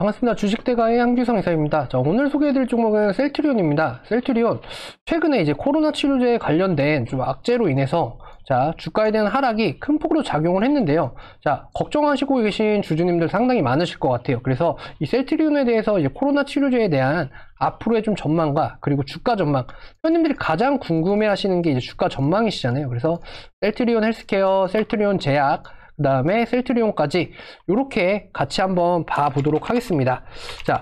반갑습니다. 주식대가의 한규성 이사입니다. 자, 오늘 소개해드릴 종목은 셀트리온입니다. 셀트리온, 최근에 이제 코로나 치료제에 관련된 좀 악재로 인해서 자, 주가에 대한 하락이 큰 폭으로 작용을 했는데요. 자, 걱정하시고 계신 주주님들 상당히 많으실 것 같아요. 그래서 이 셀트리온에 대해서 이제 코로나 치료제에 대한 앞으로의 좀 전망과 그리고 주가 전망, 회원님들이 가장 궁금해 하시는 게 이제 주가 전망이시잖아요. 그래서 셀트리온 헬스케어, 셀트리온 제약, 그 다음에 셀트리온까지 이렇게 같이 한번 봐보도록 하겠습니다. 자,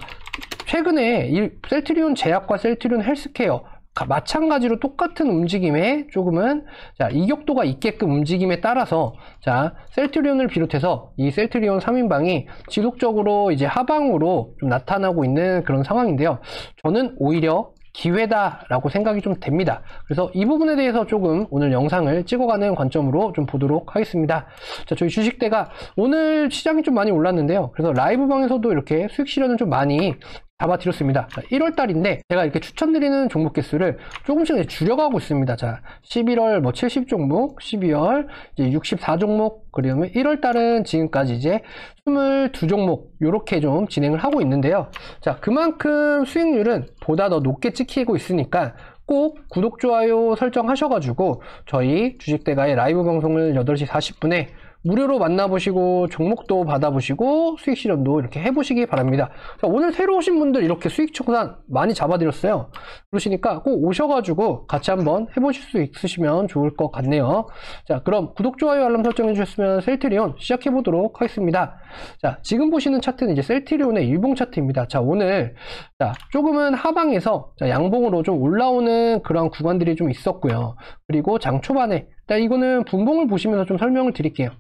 최근에 이 셀트리온 제약과 셀트리온 헬스케어 마찬가지로 똑같은 움직임에 조금은 자, 이격도가 있게끔 움직임에 따라서 자, 셀트리온을 비롯해서 이 셀트리온 3인방이 지속적으로 이제 하방으로 좀 나타나고 있는 그런 상황인데요. 저는 오히려 기회다라고 생각이 좀 됩니다. 그래서 이 부분에 대해서 조금 오늘 영상을 찍어가는 관점으로 좀 보도록 하겠습니다. 자, 저희 주식대가 오늘 시장이 좀 많이 올랐는데요. 그래서 라이브 방에서도 이렇게 수익 실현을 좀 많이 잡아드렸습니다. 1월달인데 제가 이렇게 추천드리는 종목 개수를 조금씩 줄여가고 있습니다. 자, 11월 뭐 70종목, 12월 이제 64종목, 그리고 1월달은 지금까지 이제 22종목 이렇게 좀 진행을 하고 있는데요. 자, 그만큼 수익률은 보다 더 높게 찍히고 있으니까 꼭 구독, 좋아요 설정하셔가지고 저희 주식대가의 라이브 방송을 8시 40분에 무료로 만나보시고 종목도 받아보시고 수익 실현도 이렇게 해보시기 바랍니다. 자, 오늘 새로 오신 분들 이렇게 수익 청산 많이 잡아드렸어요. 그러시니까 꼭 오셔가지고 같이 한번 해보실 수 있으시면 좋을 것 같네요. 자, 그럼 구독, 좋아요, 알람 설정해 주셨으면 셀트리온 시작해보도록 하겠습니다. 자, 지금 보시는 차트는 이제 셀트리온의 일봉 차트입니다. 자, 오늘 자, 조금은 하방에서 자, 양봉으로 좀 올라오는 그런 구간들이 좀 있었고요. 그리고 장 초반에 자, 이거는 분봉을 보시면서 좀 설명을 드릴게요.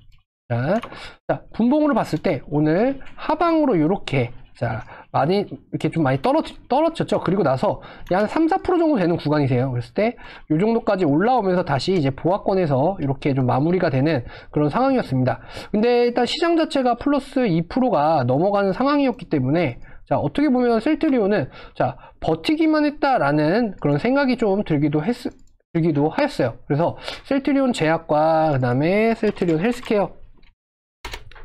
자, 분봉으로 봤을 때 오늘 하방으로 이렇게 자, 많이 이렇게 좀 많이 떨어졌죠. 그리고 나서 한 3-4% 정도 되는 구간이세요. 그랬을 때 이 정도까지 올라오면서 다시 이제 보합권에서 이렇게 좀 마무리가 되는 그런 상황이었습니다. 근데 일단 시장 자체가 플러스 2%가 넘어가는 상황이었기 때문에 자, 어떻게 보면 셀트리온은 자, 버티기만 했다라는 그런 생각이 좀 들기도 하였어요. 그래서 셀트리온 제약과 그 다음에 셀트리온 헬스케어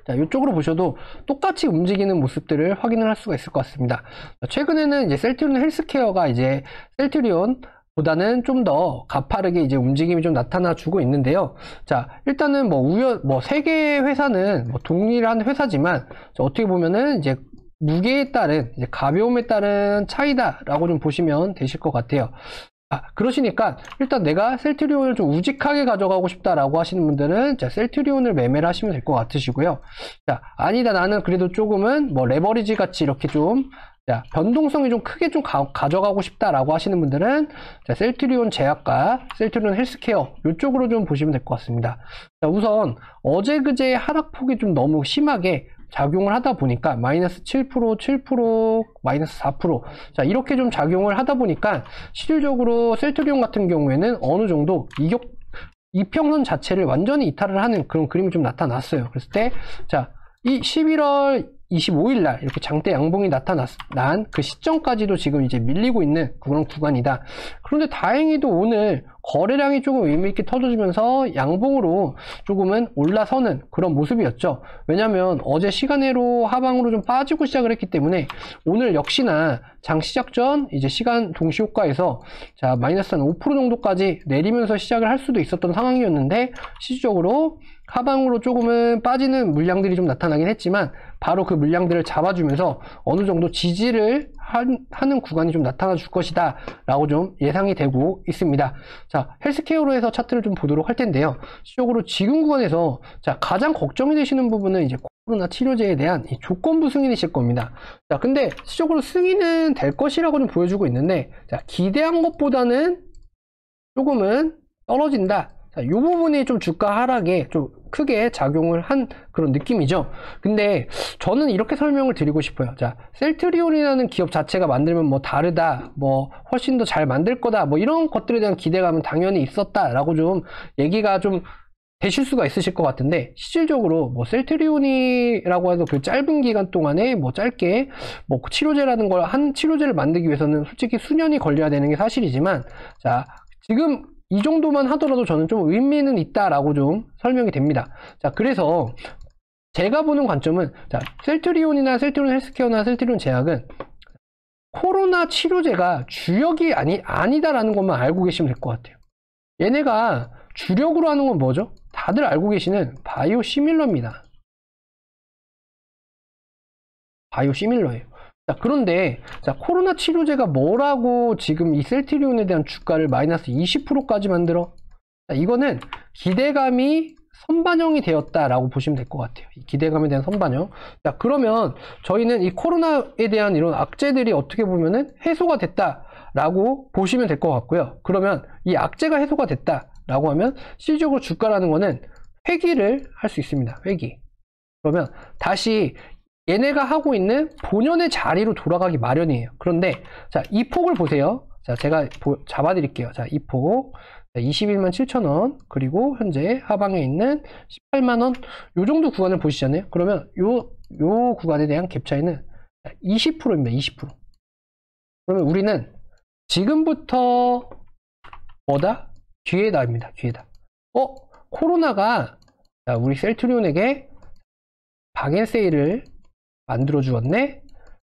자, 이쪽으로 보셔도 똑같이 움직이는 모습들을 확인을 할 수가 있을 것 같습니다. 최근에는 이제 셀트리온 헬스케어가 이제 셀트리온 보다는 좀 더 가파르게 이제 움직임이 좀 나타나 주고 있는데요. 자, 일단은 세 개의 회사는 동일한 회사지만 어떻게 보면은 이제 무게에 따른 이제 가벼움에 따른 차이다라고 좀 보시면 되실 것 같아요. 그러시니까 일단 내가 셀트리온을 좀 우직하게 가져가고 싶다라고 하시는 분들은 자, 셀트리온을 매매를 하시면 될 것 같으시고요. 자, 아니다 나는 그래도 조금은 레버리지 같이 이렇게 좀 자, 변동성이 좀 크게 좀 가져가고 싶다라고 하시는 분들은 자, 셀트리온 제약과 셀트리온 헬스케어 이쪽으로 좀 보시면 될 것 같습니다. 자, 우선 어제 그제의 하락폭이 좀 너무 심하게 작용을 하다 보니까 마이너스 7%, 7%, 마이너스 4%. 자, 이렇게 좀 작용을 하다 보니까 실질적으로 셀트리온 같은 경우에는 어느 정도 이평선 자체를 완전히 이탈을 하는 그런 그림이 좀 나타났어요. 그랬을 때, 자, 이 11월 25일날 이렇게 장대 양봉이 나타난 그 시점까지도 지금 이제 밀리고 있는 그런 구간이다. 그런데 다행히도 오늘 거래량이 조금 의미있게 터져주면서 양봉으로 조금은 올라서는 그런 모습이었죠. 왜냐면 어제 시간외로 하방으로 좀 빠지고 시작을 했기 때문에 오늘 역시나 장 시작 전 이제 시간 동시효과에서 자, 마이너스 한 5% 정도까지 내리면서 시작을 할 수도 있었던 상황이었는데 실질적으로 하방으로 조금은 빠지는 물량들이 좀 나타나긴 했지만 바로 그 물량들을 잡아주면서 어느 정도 지지를 하는 구간이 좀 나타나 줄 것이다 라고 좀 예상이 되고 있습니다. 자, 헬스케어로 해서 차트를 좀 보도록 할 텐데요. 실적으로 지금 구간에서 자, 가장 걱정이 되시는 부분은 이제 코로나 치료제에 대한 이 조건부 승인이실 겁니다. 자, 근데 실적으로 승인은 될 것이라고 좀 보여주고 있는데 자, 기대한 것보다는 조금은 떨어진다. 자, 이 부분이 좀 주가 하락에 좀 크게 작용을 한 그런 느낌이죠. 근데 저는 이렇게 설명을 드리고 싶어요. 자, 셀트리온이라는 기업 자체가 만들면 다르다, 훨씬 더 잘 만들 거다, 이런 것들에 대한 기대감은 당연히 있었다라고 좀 얘기가 좀 되실 수가 있으실 것 같은데 실질적으로 셀트리온이라고 해서 그 짧은 기간 동안에 짧게 치료제라는 걸 한 치료제를 만들기 위해서는 솔직히 수년이 걸려야 되는 게 사실이지만 자, 지금 이 정도만 하더라도 저는 좀 의미는 있다라고 좀 설명이 됩니다. 자, 그래서 제가 보는 관점은, 자, 셀트리온이나 셀트리온 헬스케어나 셀트리온 제약은 코로나 치료제가 주력이 아니다라는 것만 알고 계시면 될 것 같아요. 얘네가 주력으로 하는 건 뭐죠? 다들 알고 계시는 바이오시밀러입니다. 바이오시밀러예요. 자, 그런데, 자, 코로나 치료제가 뭐라고 지금 이 셀트리온에 대한 주가를 마이너스 20%까지 만들어? 자, 이거는 기대감이 선반영이 되었다라고 보시면 될 것 같아요. 이 기대감에 대한 선반영. 자, 그러면 저희는 이 코로나에 대한 이런 악재들이 어떻게 보면은 해소가 됐다라고 보시면 될 것 같고요. 그러면 이 악재가 해소가 됐다라고 하면 실질적으로 주가라는 거는 회귀를 할 수 있습니다. 회귀. 그러면 다시 얘네가 하고 있는 본연의 자리로 돌아가기 마련이에요. 그런데 자, 이 폭을 보세요. 자, 제가 잡아 드릴게요. 자, 이 폭. 21만 7천원, 그리고 현재 하방에 있는 18만원, 요 정도 구간을 보시잖아요. 그러면 요 구간에 대한 갭 차이는 20%입니다. 20%. 그러면 우리는 지금부터 뭐다? 기회다입니다. 기회다. 코로나가 우리 셀트리온에게 박앤세일을 만들어 주었네?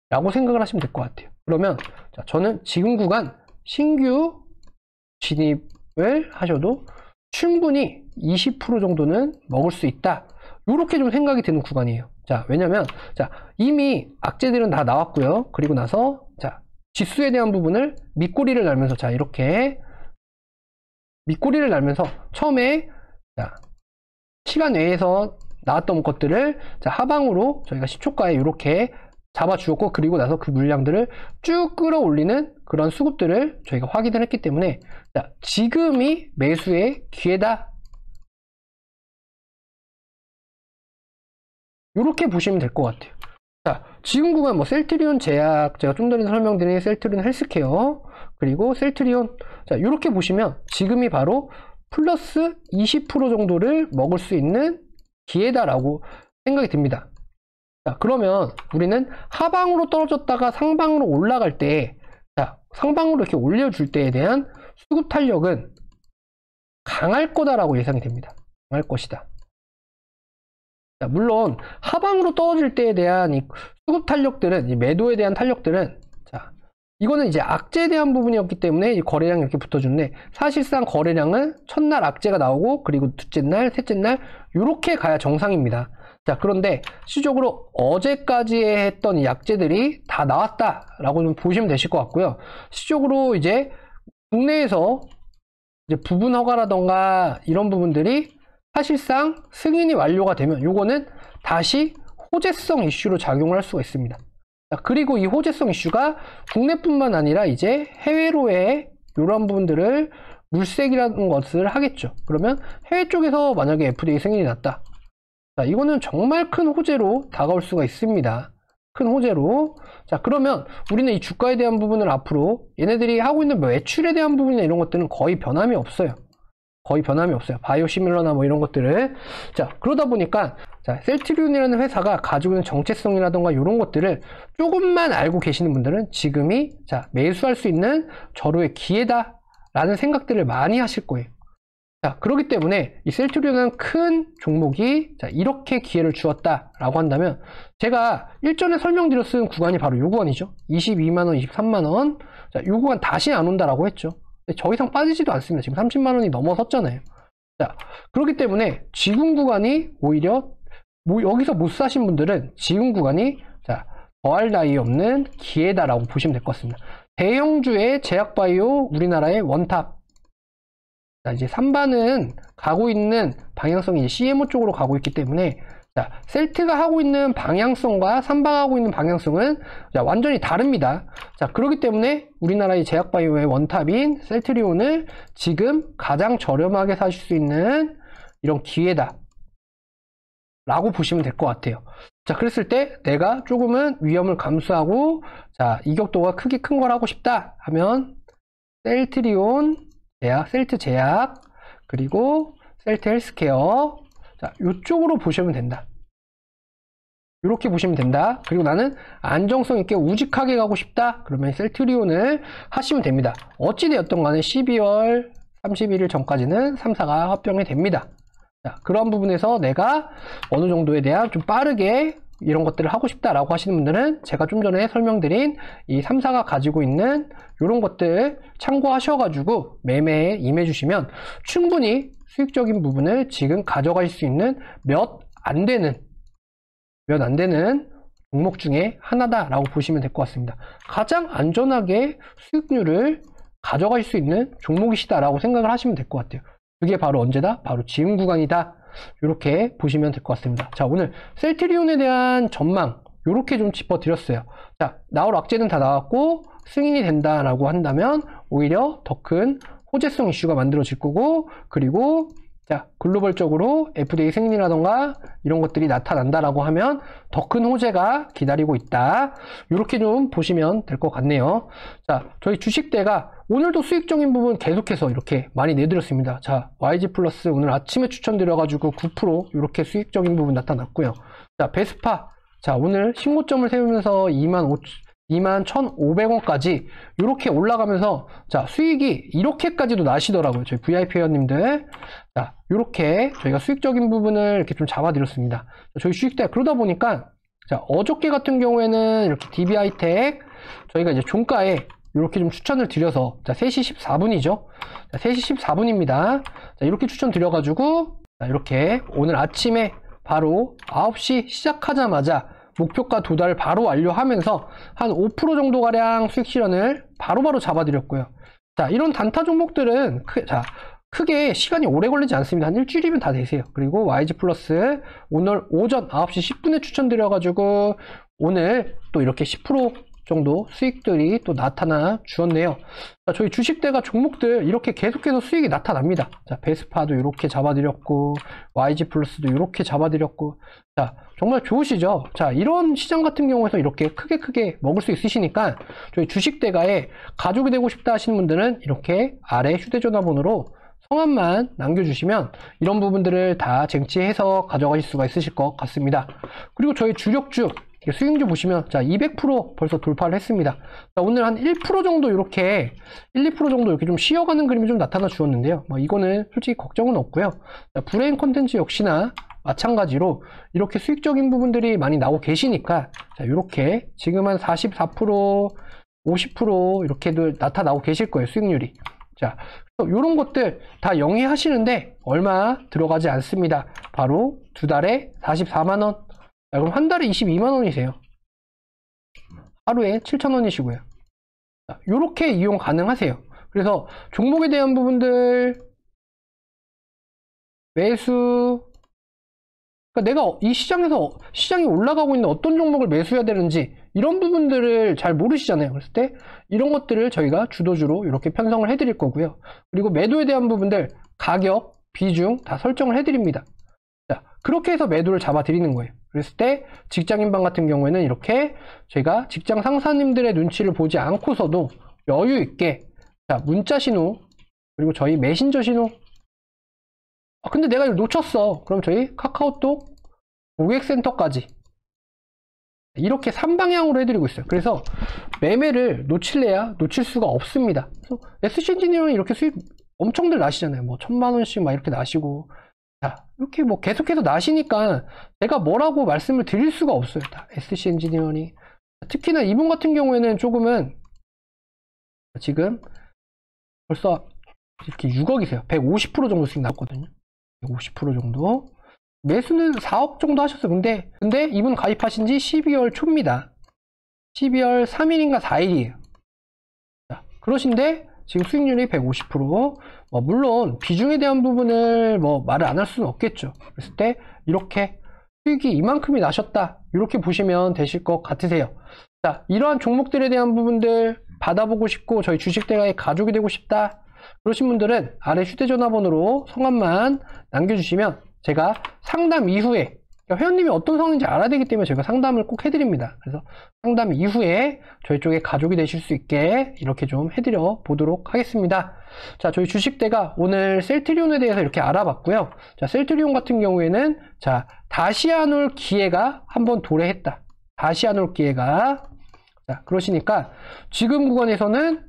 라고 생각을 하시면 될 것 같아요. 그러면 자, 저는 지금 구간 신규 진입을 하셔도 충분히 20% 정도는 먹을 수 있다. 이렇게 좀 생각이 드는 구간이에요. 자, 왜냐면 자, 이미 악재들은 다 나왔고요. 그리고 나서 자, 지수에 대한 부분을 밑꼬리를 날면서 자, 이렇게 밑꼬리를 날면서 처음에 자, 시간 외에서 나왔던 것들을 자, 하방으로 저희가 10초가에 이렇게 잡아주었고, 그리고 나서 그 물량들을 쭉 끌어올리는 그런 수급들을 저희가 확인을 했기 때문에 자, 지금이 매수의 기회다. 이렇게 보시면 될 것 같아요. 자, 지금 구간 뭐 셀트리온 제약, 제가 좀 전에 설명드린 셀트리온 헬스케어, 그리고 셀트리온, 자, 이렇게 보시면 지금이 바로 플러스 20% 정도를 먹을 수 있는 기회다라고 생각이 듭니다. 자, 그러면 우리는 하방으로 떨어졌다가 상방으로 올라갈 때, 자, 상방으로 이렇게 올려줄 때에 대한 수급 탄력은 강할 거다라고 예상이 됩니다. 강할 것이다. 자, 물론 하방으로 떨어질 때에 대한 이 수급 탄력들은, 이 매도에 대한 탄력들은, 자, 이거는 이제 악재에 대한 부분이었기 때문에 이 거래량이 이렇게 붙어주는데, 사실상 거래량은 첫날 악재가 나오고, 그리고 둘째 날, 셋째 날 이렇게 가야 정상입니다. 자, 그런데 실질적으로 어제까지 했던 이 약재들이 다 나왔다라고 좀 보시면 되실 것 같고요. 실질적으로 이제 국내에서 이제 부분 허가라던가 이런 부분들이 사실상 승인이 완료가 되면 요거는 다시 호재성 이슈로 작용을 할 수가 있습니다. 자, 그리고 이 호재성 이슈가 국내뿐만 아니라 이제 해외로의 이런 부분들을 물색이라는 것을 하겠죠. 그러면 해외 쪽에서 만약에 FDA 승인이 났다. 자, 이거는 정말 큰 호재로 다가올 수가 있습니다. 큰 호재로. 자, 그러면 우리는 이 주가에 대한 부분을 앞으로 얘네들이 하고 있는 매출에 대한 부분이나 이런 것들은 거의 변함이 없어요. 거의 변함이 없어요. 바이오시밀러나 뭐 이런 것들을. 자, 그러다 보니까 자, 셀트리온이라는 회사가 가지고 있는 정체성이라던가 이런 것들을 조금만 알고 계시는 분들은 지금이 자, 매수할 수 있는 절호의 기회다 라는 생각들을 많이 하실 거예요. 자, 그렇기 때문에 이 셀트리온은 큰 종목이 자, 이렇게 기회를 주었다라고 한다면 제가 일전에 설명드렸던 구간이 바로 이 구간이죠. 22만원, 23만원. 자, 이 구간 다시 안 온다라고 했죠. 더 이상 빠지지도 않습니다. 지금 30만원이 넘어섰잖아요. 자, 그렇기 때문에 지금 구간이 오히려 여기서 못 사신 분들은 지금 구간이 자, 더할 나위 없는 기회다라고 보시면 될 것 같습니다. 대형주의 제약바이오 우리나라의 원탑. 자, 이제 3반은 가고 있는 방향성이 이제 CMO 쪽으로 가고 있기 때문에 자, 셀트가 하고 있는 방향성과 3방 하고 있는 방향성은 자, 완전히 다릅니다. 자, 그렇기 때문에 우리나라의 제약바이오의 원탑인 셀트리온을 지금 가장 저렴하게 사실 수 있는 이런 기회다 라고 보시면 될 것 같아요. 자, 그랬을 때 내가 조금은 위험을 감수하고 자, 이격도가 크게 큰 걸 하고 싶다 하면 셀트리온 제약, 셀트 제약, 그리고 셀트 헬스케어. 자, 이쪽으로 보시면 된다. 이렇게 보시면 된다. 그리고 나는 안정성 있게 우직하게 가고 싶다. 그러면 셀트리온을 하시면 됩니다. 어찌되었던 간에 12월 31일 전까지는 3사가 합병이 됩니다. 자, 그런 부분에서 내가 어느 정도에 대한 좀 빠르게 이런 것들을 하고 싶다라고 하시는 분들은 제가 좀 전에 설명드린 이 3사가 가지고 있는 이런 것들 참고하셔가지고 매매에 임해주시면 충분히 수익적인 부분을 지금 가져갈 수 있는 몇 안 되는 종목 중에 하나다라고 보시면 될 것 같습니다. 가장 안전하게 수익률을 가져갈 수 있는 종목이시다라고 생각을 하시면 될 것 같아요. 그게 바로 언제다? 바로 지금 구간이다. 이렇게 보시면 될 것 같습니다. 자, 오늘 셀트리온에 대한 전망 이렇게 좀 짚어드렸어요. 자, 나올 악재는 다 나왔고 승인이 된다라고 한다면 오히려 더 큰 호재성 이슈가 만들어질 거고, 그리고 자, 글로벌적으로 FDA 승인이라던가 이런 것들이 나타난다라고 하면 더 큰 호재가 기다리고 있다. 이렇게 좀 보시면 될 것 같네요. 자, 저희 주식대가 오늘도 수익적인 부분 계속해서 이렇게 많이 내드렸습니다. 자, YG 플러스 오늘 아침에 추천드려가지고 9% 이렇게 수익적인 부분 나타났고요. 자, 베스파. 자, 오늘 신고점을 세우면서 21,500원까지 이렇게 올라가면서 자, 수익이 이렇게까지도 나시더라고요. 저희 VIP 회원님들. 자, 이렇게 저희가 수익적인 부분을 이렇게 좀 잡아드렸습니다. 저희 주식대 그러다 보니까 자, 어저께 같은 경우에는 이렇게 DB하이텍 저희가 이제 종가에 이렇게 좀 추천을 드려서 자, 3시 14분이죠. 자, 3시 14분입니다. 자, 이렇게 추천 드려가지고 자, 이렇게 오늘 아침에 바로 9시 시작하자마자 목표가 도달을 바로 완료하면서 한 5% 정도가량 수익 실현을 바로바로 잡아드렸고요. 자, 이런 단타 종목들은 크게 시간이 오래 걸리지 않습니다. 한 일주일이면 다 되세요. 그리고 YG 플러스 오늘 오전 9시 10분에 추천드려가지고 오늘 또 이렇게 10% 정도 수익들이 또 나타나 주었네요. 자, 저희 주식대가 종목들 이렇게 계속해서 수익이 나타납니다. 자, 베스파도 이렇게 잡아드렸고 YG 플러스도 이렇게 잡아드렸고 자, 정말 좋으시죠? 자, 이런 시장 같은 경우에서 이렇게 크게 먹을 수 있으시니까 저희 주식대가에 가족이 되고 싶다 하시는 분들은 이렇게 아래 휴대전화번호로 성함만 남겨주시면 이런 부분들을 다 쟁취해서 가져가실 수가 있으실 것 같습니다. 그리고 저희 주력주 수익률 보시면 자, 200% 벌써 돌파를 했습니다. 자, 오늘 한 1% 정도 이렇게 2% 정도 이렇게 좀 쉬어가는 그림이 좀 나타나 주었는데요. 뭐 이거는 솔직히 걱정은 없고요. 자, 브레인 콘텐츠 역시나 마찬가지로 이렇게 수익적인 부분들이 많이 나오고 계시니까 자, 이렇게 지금 한 44%, 50% 이렇게도 나타나고 계실 거예요. 수익률이. 자, 이런 것들 다 영위하시는데 얼마 들어가지 않습니다. 바로 두 달에 44만원. 자, 그럼 한 달에 22만원이세요. 하루에 7,000원이시고요. 자, 요렇게 이용 가능하세요. 그래서 종목에 대한 부분들 매수, 그러니까 내가 이 시장에서 시장이 올라가고 있는 어떤 종목을 매수해야 되는지 이런 부분들을 잘 모르시잖아요. 그랬을 때 이런 것들을 저희가 주도주로 이렇게 편성을 해드릴 거고요. 그리고 매도에 대한 부분들 가격, 비중 다 설정을 해드립니다. 자, 그렇게 해서 매도를 잡아드리는 거예요. 그랬을 때 직장인방 같은 경우에는 이렇게 저희가 직장 상사님들의 눈치를 보지 않고서도 여유 있게 자, 문자 신호 그리고 저희 메신저 신호 근데 내가 이걸 놓쳤어. 그럼 저희 카카오톡 고객센터까지 이렇게 3방향으로 해드리고 있어요. 그래서 매매를 놓칠래야 놓칠 수가 없습니다. 그래서 SC엔지니어는 이렇게 수익 엄청들 나시잖아요. 뭐 1,000만원씩 막 이렇게 나시고 자, 이렇게 뭐 계속해서 나시니까 제가 뭐라고 말씀을 드릴 수가 없어요. 다 SC엔지니어니 특히나 이분 같은 경우에는 조금은 지금 벌써 이렇게 6억이세요. 150% 정도 수익 났거든요. 50% 정도. 매수는 4억 정도 하셨어요. 근데 이분 가입하신 지 12월 초입니다. 12월 3일인가 4일이에요. 자, 그러신데 지금 수익률이 150%. 물론 비중에 대한 부분을 말을 안 할 수는 없겠죠. 그랬을 때 이렇게 수익이 이만큼이 나셨다. 이렇게 보시면 되실 것 같으세요. 자, 이러한 종목들에 대한 부분들 받아보고 싶고 저희 주식대가의 가족이 되고 싶다. 그러신 분들은 아래 휴대전화번호로 성함만 남겨주시면 제가 상담 이후에 회원님이 어떤 상황인지 알아야 되기 때문에 저희가 상담을 꼭 해드립니다. 그래서 상담 이후에 저희 쪽에 가족이 되실 수 있게 이렇게 좀 해드려 보도록 하겠습니다. 자, 저희 주식대가 오늘 셀트리온에 대해서 이렇게 알아봤고요. 자, 셀트리온 같은 경우에는 자, 다시 안 올 기회가 한번 도래했다. 다시 안 올 기회가. 자, 그러시니까 지금 구간에서는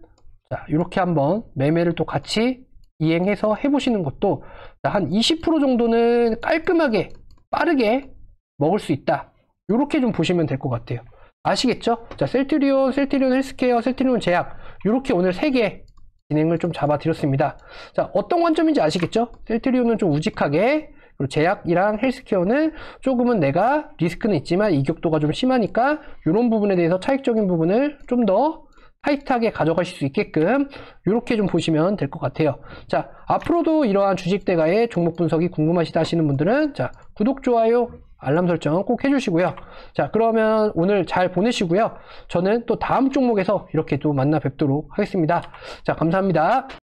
자, 이렇게 한번 매매를 또 같이 이행해서 해보시는 것도 한 20% 정도는 깔끔하게 빠르게 먹을 수 있다. 이렇게 좀 보시면 될 것 같아요. 아시겠죠? 자, 셀트리온, 셀트리온 헬스케어, 셀트리온 제약 이렇게 오늘 3개 진행을 좀 잡아드렸습니다. 자, 어떤 관점인지 아시겠죠? 셀트리온은 좀 우직하게, 그리고 제약이랑 헬스케어는 조금은 내가 리스크는 있지만 이격도가 좀 심하니까 이런 부분에 대해서 차익적인 부분을 좀 더 타이트하게 가져가실 수 있게끔 이렇게 좀 보시면 될 것 같아요. 자, 앞으로도 이러한 주식대가의 종목 분석이 궁금하시다 하시는 분들은 자, 구독, 좋아요, 알람 설정 꼭 해주시고요. 자, 그러면 오늘 잘 보내시고요. 저는 또 다음 종목에서 이렇게 또 만나 뵙도록 하겠습니다. 자, 감사합니다.